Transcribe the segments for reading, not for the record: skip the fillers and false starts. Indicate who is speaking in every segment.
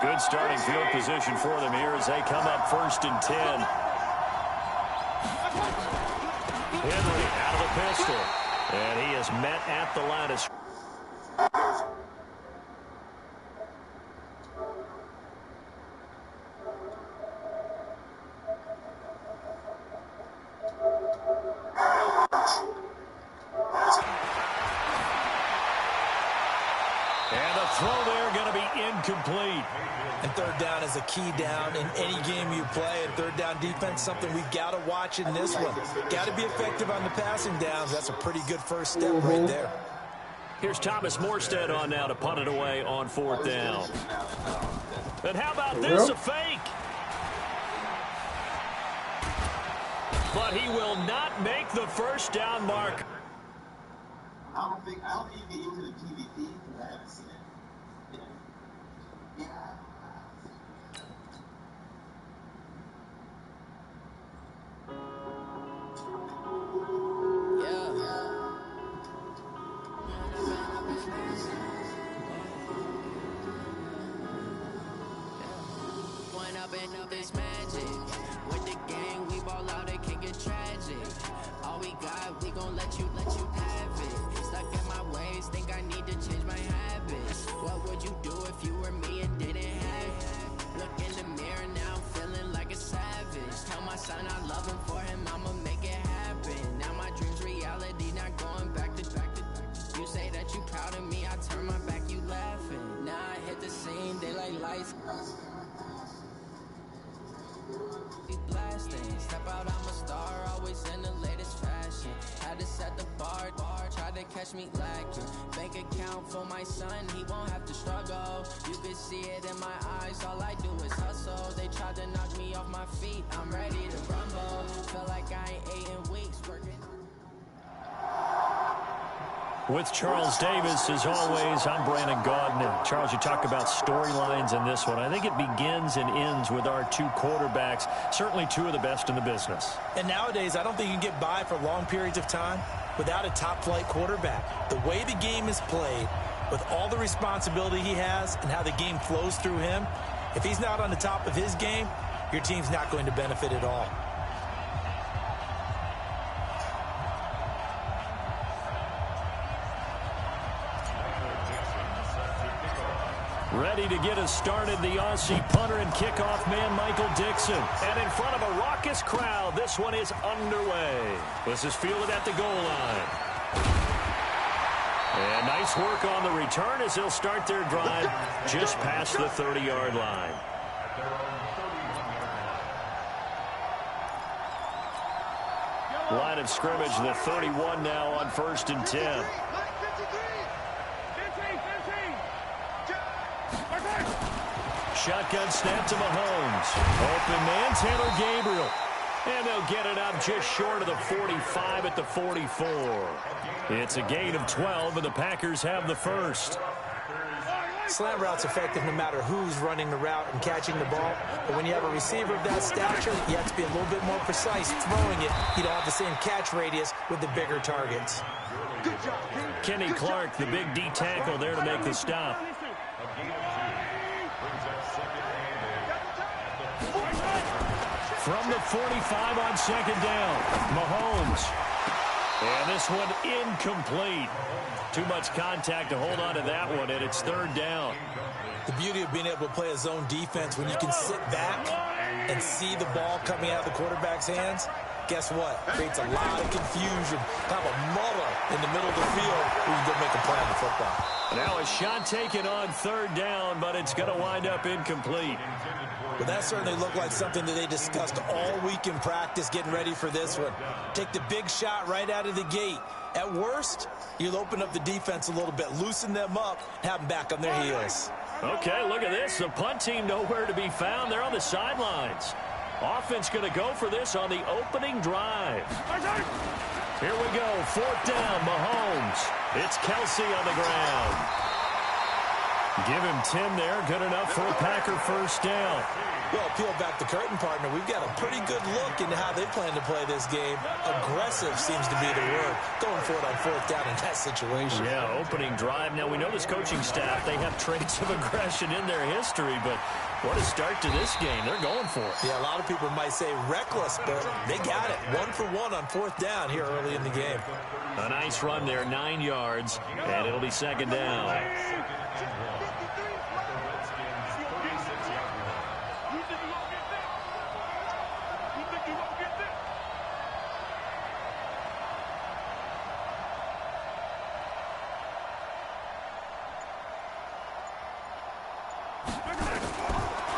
Speaker 1: Good starting field position for them here as they come up 1st and 10. Henry out of the pistol. And he is met at the line of scrimmage. And the throw there going to be incomplete.
Speaker 2: And third down is a key down in any game you play. And third down defense, something we've got to watch in this one. Got to be effective on the passing downs. That's a pretty good first step right there.
Speaker 1: Here's Thomas Morstead on now to punt it away on 4th down. And how about this, a fake? But he will not make the first down mark.
Speaker 3: I don't think you get into the PvP because I haven't seen it. Yeah.
Speaker 4: Up this magic with the gang, we ball out, it can get tragic. All we got, we gon' let you have it. Stuck in my ways, think I need to change my habits. What would you do if you were me and didn't have it? Look in the mirror now, I'm feeling like a savage. Tell my son I love him, for him I'ma make it happen. Now my dreams reality, not going back to. You say that you proud of me, I turn my back, you laughing. Now I hit the scene, they like lights. Blasting, step out, I'm a star, always in the latest fashion. Had to set the bar, tried to catch me lacking. Bank account for my son, he won't have to struggle. You can see it in my eyes, all I do is hustle. They tried to knock me off my feet, I'm ready to rumble. Feel like I ain't ate in weeks, working.
Speaker 1: With Charles Davis, as always, I'm Brandon Gaudin. Charles, you talk about storylines in this one. I think it begins and ends with our two quarterbacks, certainly two of the best in the business.
Speaker 2: And nowadays, I don't think you can get by for long periods of time without a top-flight quarterback. The way the game is played, with all the responsibility he has and how the game flows through him, if he's not on the top of his game, your team's not going to benefit at all.
Speaker 1: Ready to get us started, the Aussie punter and kickoff man, Michael Dixon. And in front of a raucous crowd, this one is underway. This is fielded at the goal line. And nice work on the return as they'll start their drive just past the 30-yard line. Line of scrimmage, the 31 now on 1st and 10. Shotgun snap to Mahomes. Open man, Taylor Gabriel. And they'll get it up just short of the 45 at the 44. It's a gain of 12, and the Packers have the first.
Speaker 2: Slant route's effective no matter who's running the route and catching the ball. But when you have a receiver of that stature, you have to be a little bit more precise throwing it. You don't have the same catch radius with the bigger targets.
Speaker 1: Kenny Clark, the big D tackle there to make the stop. From the 45 on 2nd down, Mahomes. And this one incomplete. Too much contact to hold on to that one, and it's 3rd down.
Speaker 2: The beauty of being able to play a zone defense when you can sit back and see the ball coming out of the quarterback's hands, guess what? Creates a lot of confusion, kind of a muddle in the middle of the field where you can go make a play on the football.
Speaker 1: Now a shot taken on 3rd down, but it's going to wind up incomplete.
Speaker 2: Well, that certainly looked like something that they discussed all week in practice getting ready for this one. Take the big shot right out of the gate. At worst, you'll open up the defense a little bit, loosen them up, have them back on their heels.
Speaker 1: Okay, look at this. The punt team nowhere to be found. They're on the sidelines. Offense going to go for this on the opening drive. Here we go. 4th down, Mahomes. It's Kelsey on the ground. Give him 10 there. Good enough for a Packer first down.
Speaker 2: Well, peel back the curtain, partner. We've got a pretty good look into how they plan to play this game. Aggressive seems to be the word. Going for it on fourth down in that situation.
Speaker 1: Yeah, opening drive. Now, we know this coaching staff, they have traits of aggression in their history, but what a start to this game. They're going for it.
Speaker 2: Yeah, a lot of people might say reckless, but they got it. 1 for 1 on fourth down here early in the game.
Speaker 1: A nice run there, 9 yards, and it'll be second down.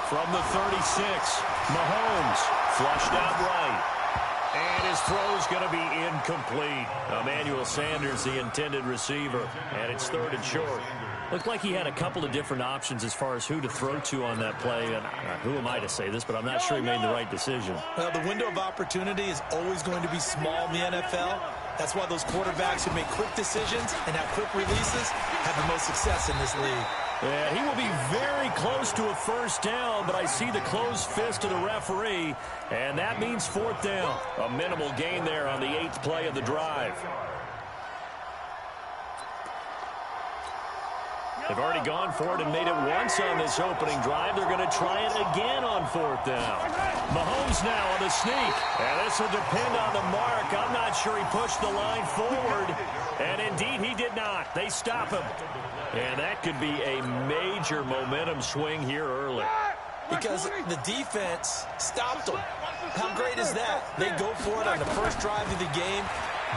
Speaker 1: From the 36, Mahomes flushed out right. And his throw's going to be incomplete. Emmanuel Sanders, the intended receiver. And it's 3rd and short. Looked like he had a couple of different options as far as who to throw to on that play. And who am I to say this, but I'm not sure he made the right decision.
Speaker 2: Well, the window of opportunity is always going to be small in the NFL. That's why those quarterbacks who make quick decisions and have quick releases have the most success in this league.
Speaker 1: Yeah, he will be very close to a first down, but I see the closed fist of the referee, and that means 4th down. A minimal gain there on the 8th play of the drive. They've already gone for it and made it once on this opening drive. They're going to try it again on 4th down. Mahomes now on the sneak. And this will depend on the mark. I'm not sure he pushed the line forward. And indeed, he did not. They stop him. And that could be a major momentum swing here early.
Speaker 2: Because the defense stopped them. How great is that? They go for it on the first drive of the game.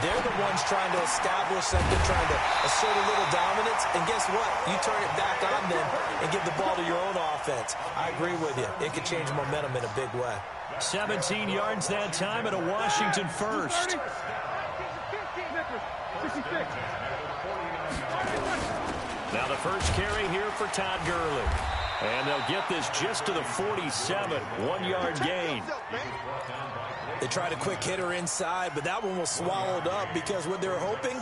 Speaker 2: They're the ones trying to establish something, trying to assert a little dominance. And guess what? You turn it back on them and give the ball to your own offense. I agree with you. It could change momentum in a big way.
Speaker 1: 17 yards that time at a Washington first. Now the first carry here for Todd Gurley. And they'll get this just to the 47, 1-yard gain.
Speaker 2: They tried a quick hitter inside, but that one was swallowed up because what they're hoping,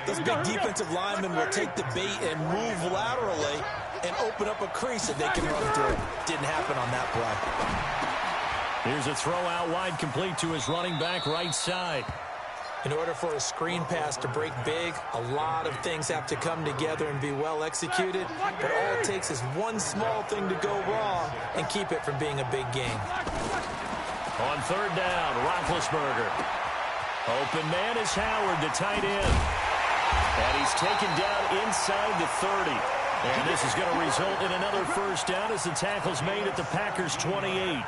Speaker 2: those big defensive linemen will take the bait and move laterally and open up a crease that they can run through. Didn't happen on that play.
Speaker 1: Here's a throw out wide, complete to his running back right side.
Speaker 2: In order for a screen pass to break big, a lot of things have to come together and be well executed. But all it takes is one small thing to go wrong and keep it from being a big game.
Speaker 1: On 3rd down, Roethlisberger. Open man is Howard, the tight end. And he's taken down inside the 30. And this is going to result in another first down as the tackle's made at the Packers' 28.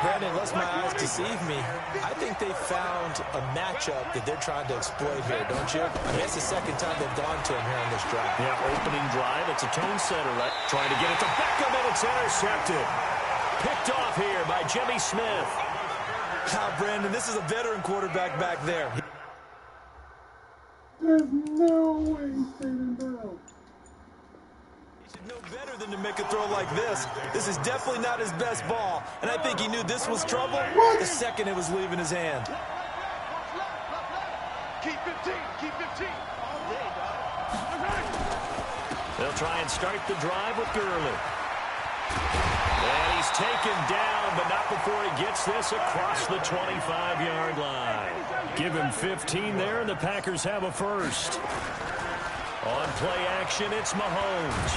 Speaker 2: Brandon, unless my eyes deceive me, I think they found a matchup that they're trying to exploit here, don't you? I mean, it's the second time they've gone to him here on this drive.
Speaker 1: Yeah, opening drive. It's a tone setter, right? Trying to get it to Beckham, and it's intercepted. Picked off here by Jimmy Smith.
Speaker 2: Now, Brandon, this is a veteran quarterback back there.
Speaker 5: There's no way he's taking down.
Speaker 2: He should know better than to make a throw like this. This is definitely not his best ball, and I think he knew this was trouble the second it was leaving his hand.
Speaker 5: Keep 15, keep 15.
Speaker 1: They'll try and start the drive with Gurley. And he's taken down, but not before he gets this across the 25-yard line. Give him 15 there, and the Packers have a first. On play action, it's Mahomes.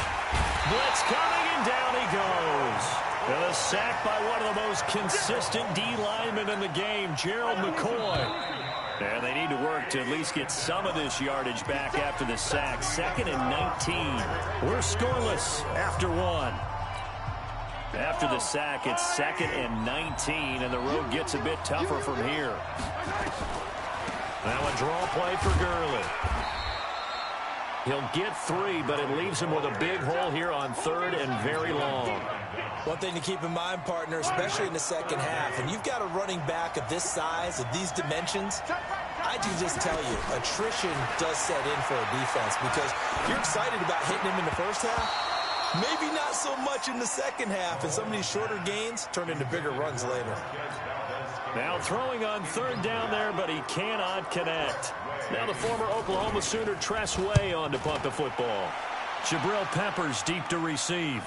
Speaker 1: Blitz coming, and down he goes. And a sack by one of the most consistent D linemen in the game, Gerald McCoy. And they need to work to at least get some of this yardage back after the sack. 2nd and 19. We're scoreless after one. After the sack, it's 2nd and 19, and the road gets a bit tougher from here. Now a draw play for Gurley. He'll get 3, but it leaves him with a big hole here on 3rd and very long.
Speaker 2: One thing to keep in mind, partner, especially in the second half, and you've got a running back of this size, of these dimensions, I can just tell you, attrition does set in for a defense because you're excited about hitting him in the first half. Maybe not so much in the second half, and some of these shorter gains turn into bigger runs later.
Speaker 1: Now throwing on 3rd down there, but he cannot connect. Now the former Oklahoma Sooner Tress Way on to punt the football. Jabril Peppers deep to receive.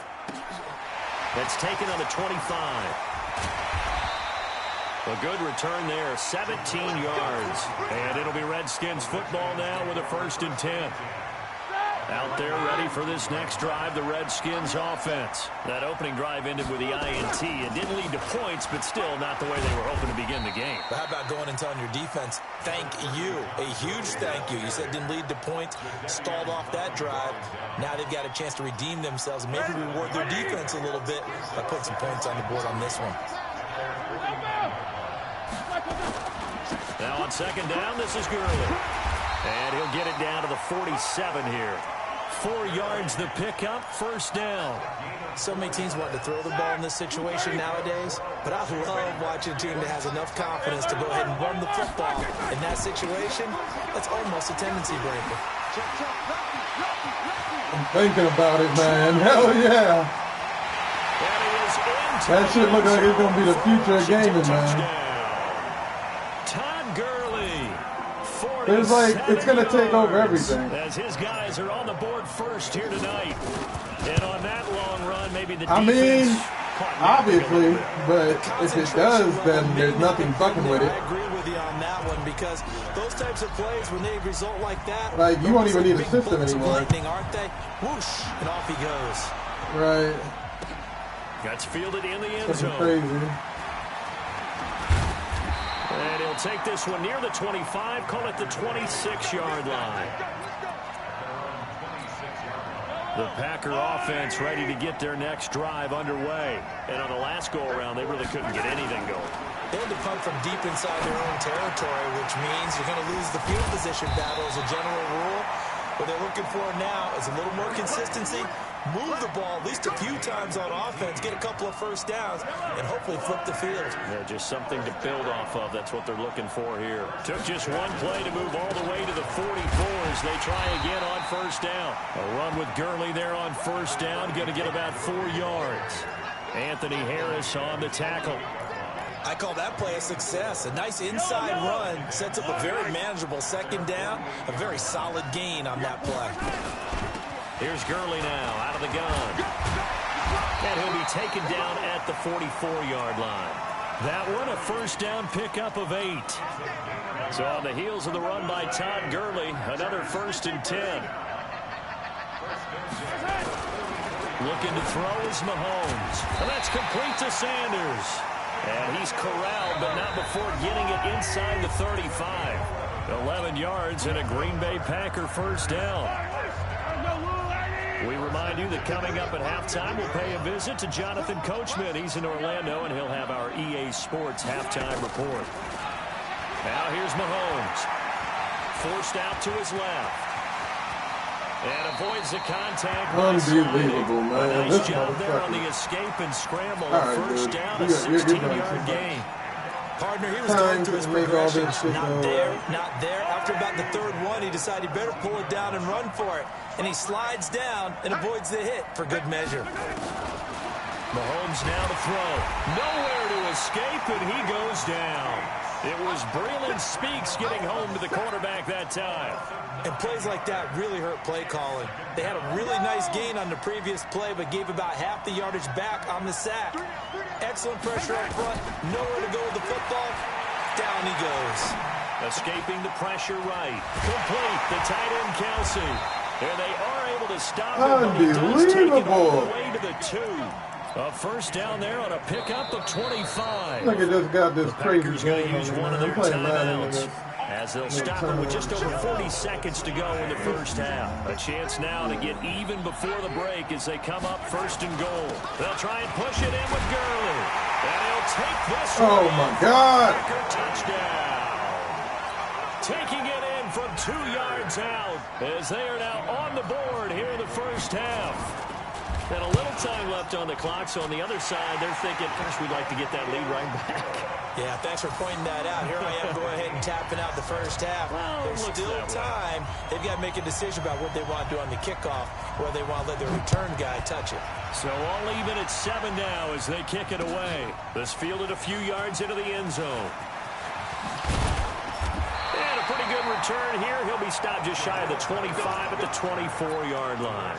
Speaker 1: That's taken on the 25. A good return there, 17 yards. And it'll be Redskins football now with a 1st and 10. Out there ready for this next drive, the Redskins offense. That opening drive ended with the INT. It didn't lead to points, but still not the way they were hoping to begin the game.
Speaker 2: But how about going and telling your defense, thank you, a huge thank you. You said it didn't lead to points, stalled off that drive. Now they've got a chance to redeem themselves and maybe reward their defense a little bit by putting some points on the board on this one.
Speaker 1: Now on 2nd down, this is Gurley. And he'll get it down to the 47 here. 4 yards the pickup, 1st down.
Speaker 2: So many teams want to throw the ball in this situation nowadays, but I love watching a team that has enough confidence to go ahead and run the football. In that situation, that's almost a tendency breaker.
Speaker 6: I'm thinking about it, man. Hell yeah. That shit look like it's going to be the future of gaming, man. It's like, it's going to take over everything.
Speaker 1: As his guys are on the board first here tonight. And on that long run, maybe the
Speaker 6: I mean, obviously, but if it does, then there's nothing fucking with it.
Speaker 2: I agree with you on that one because those types of plays, when they result like that,
Speaker 6: like, you won't even need a system anymore.
Speaker 2: Aren't they? Whoosh, and off he goes.
Speaker 6: Right.
Speaker 1: That's fielded in the end zone.
Speaker 6: Crazy.
Speaker 1: And he'll take this one near the 25, call it the 26-yard line. The Packer offense ready to get their next drive underway. And on the last go-around, they really couldn't get anything going.
Speaker 2: They had to punt from deep inside their own territory, which means you're going to lose the field position battle as a general rule. What they're looking for now is a little more consistency, move the ball at least a few times on offense, get a couple of 1st downs, and hopefully flip the field.
Speaker 1: Yeah, just something to build off of. That's what they're looking for here. Took just one play to move all the way to the 44 as they try again on 1st down. A run with Gurley there on 1st down, going to get about 4 yards. Anthony Harris on the tackle.
Speaker 2: I call that play a success. A nice inside run sets up a very manageable 2nd down. A very solid gain on that play.
Speaker 1: Here's Gurley now out of the gun. And he'll be taken down at the 44-yard line. That one a 1st down pickup of 8. So on the heels of the run by Todd Gurley, another 1st and 10. Looking to throw is Mahomes. And that's complete to Sanders. And he's corralled, but not before getting it inside the 35. 11 yards and a Green Bay Packer 1st down. We remind you that coming up at halftime, we'll pay a visit to Jonathan Coachman. He's in Orlando, and he'll have our EA Sports halftime report. Now here's Mahomes. Forced out to his left. And avoids the contact.
Speaker 6: Unbelievable, man.
Speaker 1: Nice job there on the escape and scramble. Right, 1st down, a 16-yard gain.
Speaker 2: Partner, he was going through his progressions. Not there, not there. After about the 3rd one, he decided he better pull it down and run for it. And he slides down and avoids the hit for good measure.
Speaker 1: Mahomes now to throw. Nowhere to escape, and he goes down. It was Breland Speaks getting home to the quarterback that time.
Speaker 2: And plays like that really hurt play calling. They had a really nice gain on the previous play, but gave about half the yardage back on the sack. Excellent pressure up front. Nowhere to go with the football. Down he goes.
Speaker 1: Escaping the pressure right. Complete. The tight end, Kelsey. And they are able to stop him, but he does take it all the way to the 2. A 1st down there on a pickup of 25.
Speaker 6: Look at this guy, this crazy
Speaker 1: Packers going to use one of their timeouts as they'll stop him with just over 40 seconds to go in the 1st half. A chance now to get even before the break as they come up 1st and goal. They'll try and push it in with Gurley. And he'll take this one.
Speaker 6: Oh, my God.
Speaker 1: Packer touchdown. Taking it in from 2 yards out as they are now on the board here in the 1st half. And a little time left on the clock, so on the other side, they're thinking, gosh, we'd like to get that lead right back.
Speaker 2: Yeah, thanks for pointing that out. Here I am going ahead and tapping out the 1st half.
Speaker 1: Well,
Speaker 2: there's still time. They've got to make a decision about what they want to do on the kickoff, where they want to let their return guy touch it.
Speaker 1: So all even at 7 now as they kick it away. This fielded a few yards into the end zone. And a pretty good return here. He'll be stopped just shy of the 25 at the 24-yard line.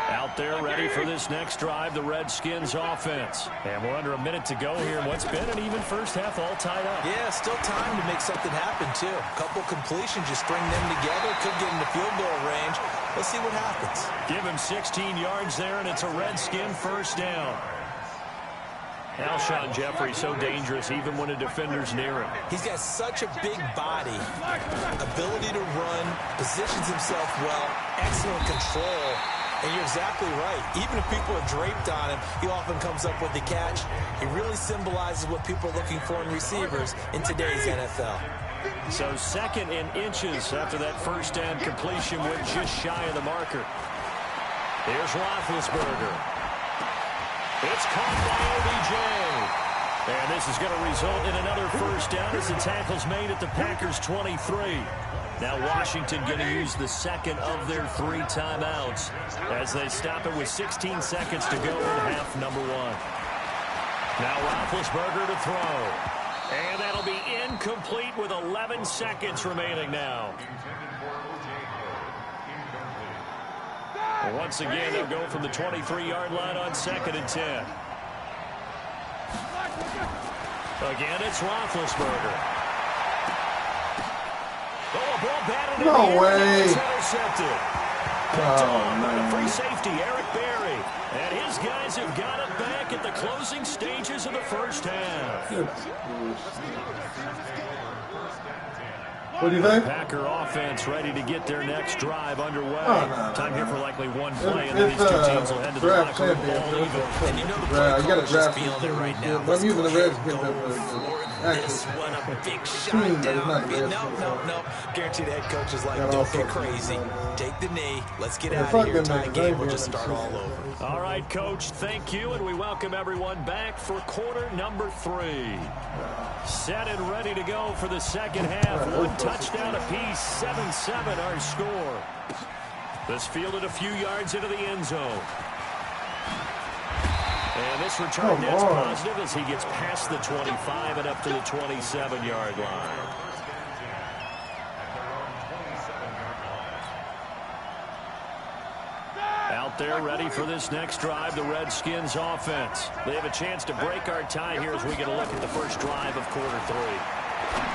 Speaker 1: Out there ready for this next drive, the Redskins offense. And we're under a minute to go here in what's been an even first half all tied up.
Speaker 2: Yeah, still time to make something happen, too. A couple completions, just string them together. Could get into field goal range. Let's see what happens.
Speaker 1: Give him 16 yards there, and it's a Redskin first down. Alshon Jeffrey so dangerous even when a defender's near him.
Speaker 2: He's got such a big body, ability to run, positions himself well, excellent control. And you're exactly right. Even if people are draped on him, he often comes up with the catch. He really symbolizes what people are looking for in receivers in today's NFL.
Speaker 1: So 2nd and inches after that first down completion went just shy of the marker. Here's Roethlisberger. It's caught by OBJ. And this is going to result in another first down as the tackle's made at the Packers' 23. Now Washington going to use the second of their 3 timeouts as they stop it with 16 seconds to go in half number 1. Now Roethlisberger to throw. And that'll be incomplete with 11 seconds remaining now. Once again, they'll go from the 23-yard line on 2nd and 10. Again, it's Roethlisberger. Oh, a ball batted in the air.
Speaker 6: No way.
Speaker 1: It's intercepted.
Speaker 6: Oh, man.
Speaker 1: Free safety, Eric Berry. And his guys have got it back at the closing stages of the first half.
Speaker 6: What do you think?
Speaker 1: Packer offense ready to get their next drive underway. Time here for likely one play, and
Speaker 6: It's,
Speaker 1: then these two teams will head to the
Speaker 6: draft
Speaker 1: locker room
Speaker 6: champion.
Speaker 1: all even.
Speaker 2: And you know the play
Speaker 6: You got to
Speaker 2: caller's
Speaker 6: draft
Speaker 2: just feeling it right now.
Speaker 6: I'm using the Redskins
Speaker 2: This one, a big shot down. No. Guaranteed head coach is like, don't get crazy. Take the knee. Let's get out of here. Tie game. We'll just start all over.
Speaker 1: All right, Coach, thank you, and we welcome everyone back for quarter number 3. Set and ready to go for the second half. 1 touchdown apiece, 7-7 our score. This fielded a few yards into the end zone. And this return is positive as he gets past the 25 and up to the 27-yard line. Out there ready for this next drive, the Redskins offense. They have a chance to break our tie here as we get a look at the first drive of quarter 3.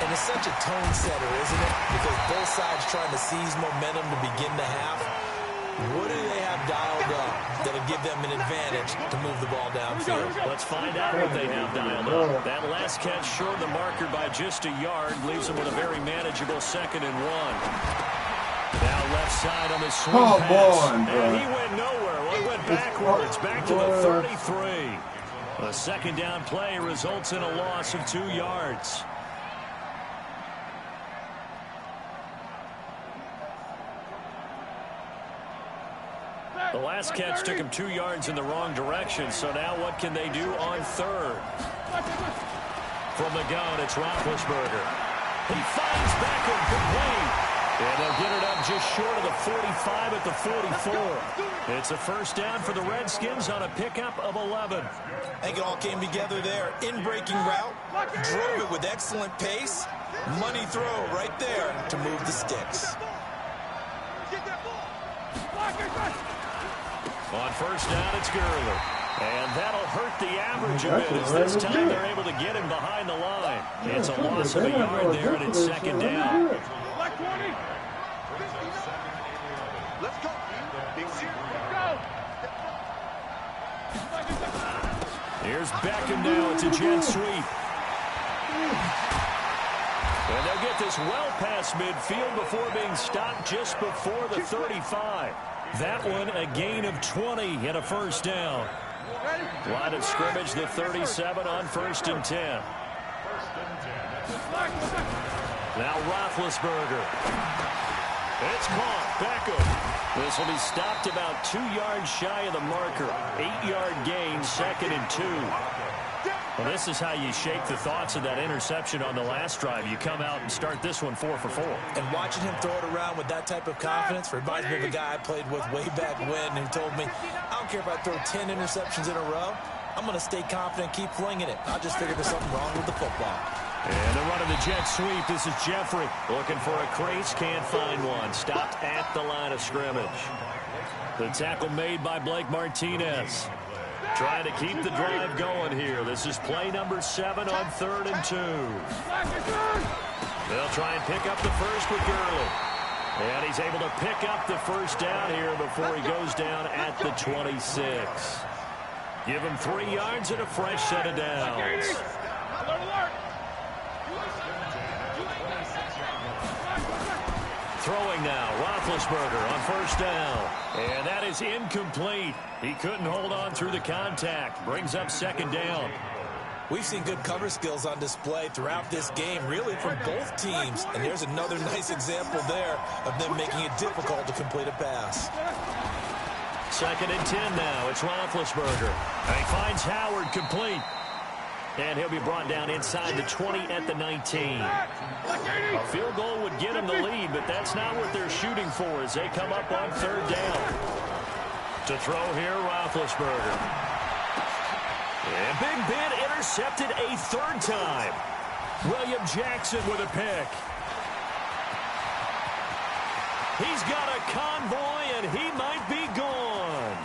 Speaker 2: And it's such a tone setter, isn't it? Because both sides trying to seize momentum to begin the half. What do they have dialed up that'll give them an advantage to move the ball downfield?
Speaker 1: Let's find out what they have dialed up. That last catch short of the marker by just a yard leaves them with a very manageable 2nd and 1. Now left side on the swing pass. And he went nowhere. Well, he went backwards, back to the 33. A 2nd down play results in a loss of 2 yards. The last catch took him 2 yards in the wrong direction, so now what can they do on 3rd? From the gun, it's Roethlisberger. He finds Beckham complete. And they'll get it up just short of the 45 at the 44. It's a first down for the Redskins on a pickup of 11.
Speaker 2: I think it all came together there. In-breaking route, drove it with excellent pace. Money throw right there to move the sticks.
Speaker 1: On first down, it's Gurley. And that'll hurt the average a bit as this time they're able to get him behind the line. It's a loss of a yard there, and it's 2nd down.
Speaker 5: Let's go.
Speaker 1: Here's Beckham now. It's a jet sweep. And they'll get this well past midfield before being stopped just before the 35. That one a gain of 20 and a first down. Line of scrimmage, the 37 on 1st and 10. Now Roethlisberger. It's caught. Beckham. This will be stopped about 2 yards shy of the marker. 8-yard gain, 2nd and 2. Well, this is how you shake the thoughts of that interception on the last drive. You come out and start this one 4 for 4.
Speaker 2: And watching him throw it around with that type of confidence reminds me of a guy I played with way back when who told me, I don't care if I throw 10 interceptions in a row. I'm going to stay confident, keep flinging it. I just figured there's something wrong with the football.
Speaker 1: And they're running the jet sweep. This is Jeffrey looking for a crease. Can't find one. Stopped at the line of scrimmage. The tackle made by Blake Martinez. Trying to keep the drive going here. This is play number 7 on 3rd and 2. They'll try and pick up the first with Gurley. And he's able to pick up the first down here before he goes down at the 26. Give him 3 yards and a fresh set of downs. Throwing now, Roethlisberger on first down. And that is incomplete. He couldn't hold on through the contact. Brings up 2nd down.
Speaker 2: We've seen good cover skills on display throughout this game, really from both teams. And there's another nice example there of them making it difficult to complete a pass.
Speaker 1: 2nd and 10 now. It's Roethlisberger. And he finds Howard complete. And he'll be brought down inside the 20 at the 19. A field goal would get him the lead, but that's not what they're shooting for as they come up on 3rd down. To throw here, Roethlisberger. And Big Ben intercepted a 3rd time. William Jackson with a pick. He's got a convoy, and he might be gone.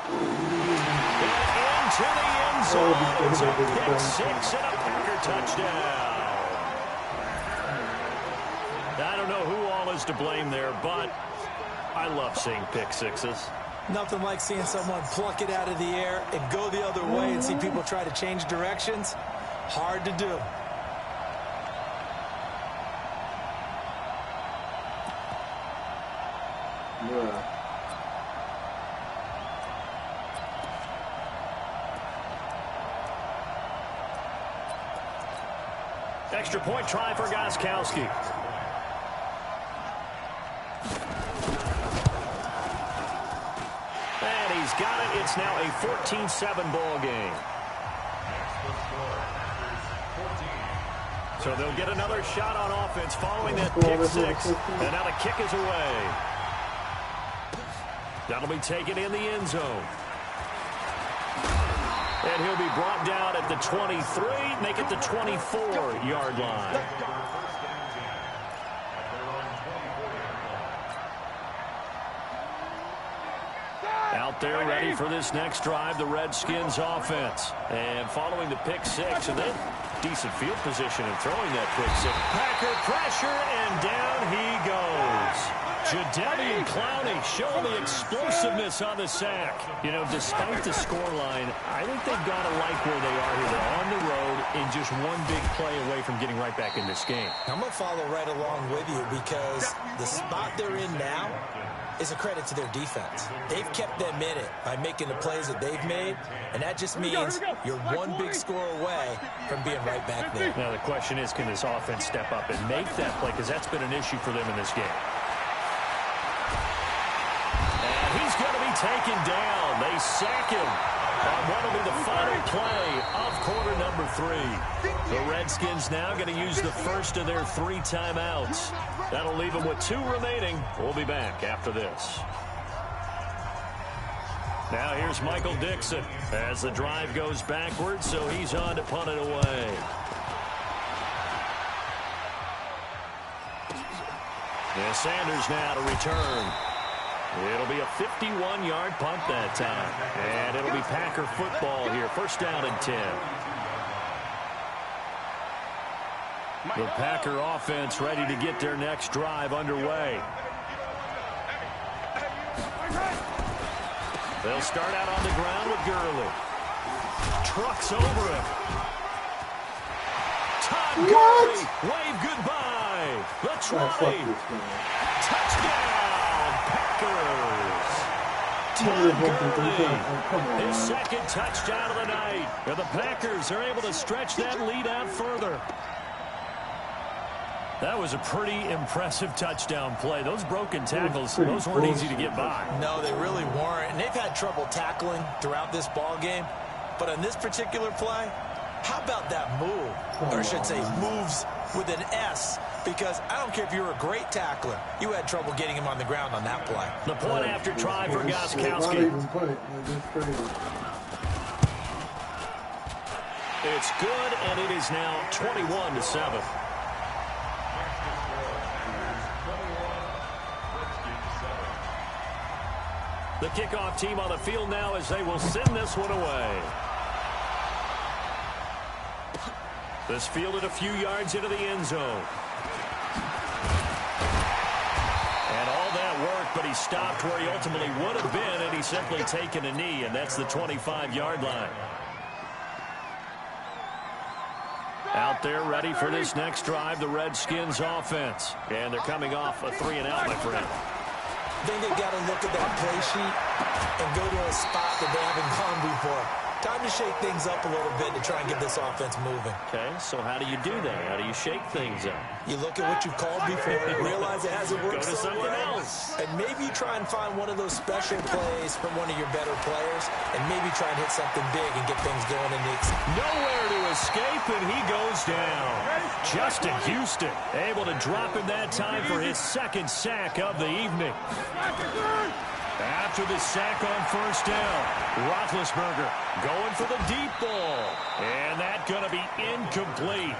Speaker 1: And into the end zone. It's a pick 6 and a Packer touchdown. I don't know who all is to blame there, but I love seeing pick 6s.
Speaker 2: Nothing like seeing someone pluck it out of the air and go the other way and see people try to change directions. Hard to do.
Speaker 6: Yeah.
Speaker 1: Extra point try for Gostkowski. And he's got it. It's now a 14-7 ball game. So they'll get another shot on offense following that pick 6. And now the kick is away. That'll be taken in the end zone. And he'll be brought down at the 23, make it the 24-yard line. Out there ready for this next drive, the Redskins offense. And following the pick 6, and then decent field position in throwing that pick 6. Packer pressure, and down he goes. Jadeveon Clowney showing the explosiveness on the sack. You know, despite the scoreline, I think they've got to like where they are here. They're on the road and just one big play away from getting right back in this game.
Speaker 2: I'm going to follow right along with you because the spot they're in now is a credit to their defense. They've kept them in it by making the plays that they've made, and that just means you're one big score away from being right back there.
Speaker 1: Now the question is, can this offense step up and make that play? Because that's been an issue for them in this game. And he's going to be taken down. They sack him on what will be the final play of quarter number 3. The Redskins now going to use the first of their 3 timeouts. That'll leave them with 2 remaining. We'll be back after this. Now here's Michael Dixon as the drive goes backwards, so he's on to punt it away. And Sanders now to return. It'll be a 51-yard punt that time. And it'll be Packer football here. First down and 10. The Packer offense ready to get their next drive underway. They'll start out on the ground with Gurley. Trucks over him. Todd Gurley, wave goodbye. The try. Touchdown, Packers. Todd Gurley, his second touchdown of the night. And the Packers are able to stretch that lead out further. That was a pretty impressive touchdown play. Those broken tackles, those weren't easy to get by.
Speaker 2: No, they really weren't. And they've had trouble tackling throughout this ball game. But on this particular play, how about that move? Or I should say moves with an S. Because I don't care if you're a great tackler. You had trouble getting him on the ground on that play.
Speaker 1: The point after try for Gostkowski. It's good, and it is now 21-7. The kickoff team on the field now as they will send this one away. This fielded a few yards into the end zone. And all that work, but he stopped where he ultimately would have been, and he's simply taken a knee, and that's the 25-yard line. Out there ready for this next drive, the Redskins offense. And they're coming off a 3-and-out, my friend.
Speaker 2: I think they've got to look at that play sheet and go to a spot that they haven't gone before. Time to shake things up a little bit to try and get this offense moving.
Speaker 1: Okay, so how do you do that? How do you shake things up?
Speaker 2: You look at what you've called before and realize it hasn't worked
Speaker 1: Go to
Speaker 2: so
Speaker 1: something
Speaker 2: well.
Speaker 1: else.
Speaker 2: And maybe you try and find one of those special plays from one of your better players and maybe try and hit something big and get things going in the
Speaker 1: nowhere to escape, and he goes down. Justin Houston able to drop him that time for his second sack of the evening. After the sack on first down, Roethlisberger going for the deep ball. And that's going to be incomplete.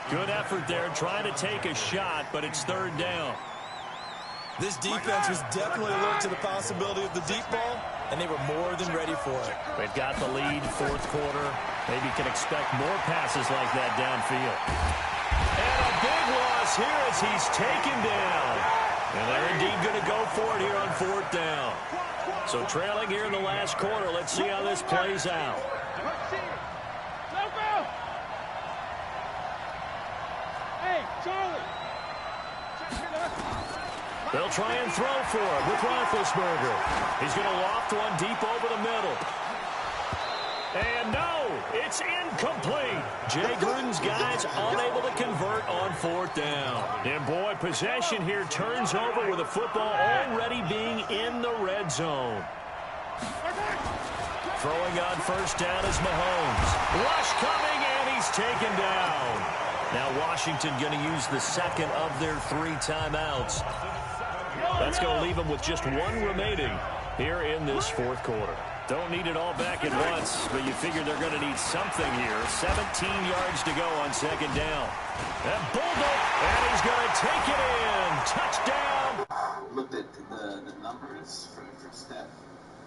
Speaker 1: Good effort there trying to take a shot, but it's third down.
Speaker 2: This defense was definitely alert to the possibility of the deep ball, and they were more than ready for it.
Speaker 1: They've got the lead, fourth quarter. Maybe can expect more passes like that downfield. And a big loss here as he's taken down. And they're indeed going to go for it here on fourth down. So trailing here in the last quarter. Let's see how this plays out.
Speaker 7: Hey, Charlie.
Speaker 1: They'll try and throw for it with Roethlisberger. He's going to loft one deep over the middle. And no, it's incomplete. Jay Gruden's guys unable to convert on fourth down. And boy, possession here turns over with the football already being in the red zone. Throwing on first down is Mahomes. Rush coming, and he's taken down. Now Washington going to use the second of their 3 timeouts. That's going to leave them with just 1 remaining here in this fourth quarter. Don't need it all back at once, but you figure they're going to need something here. 17 yards to go on second down. And Bulldog, and he's going to take it in. Touchdown.
Speaker 3: Looked at the numbers for Steph.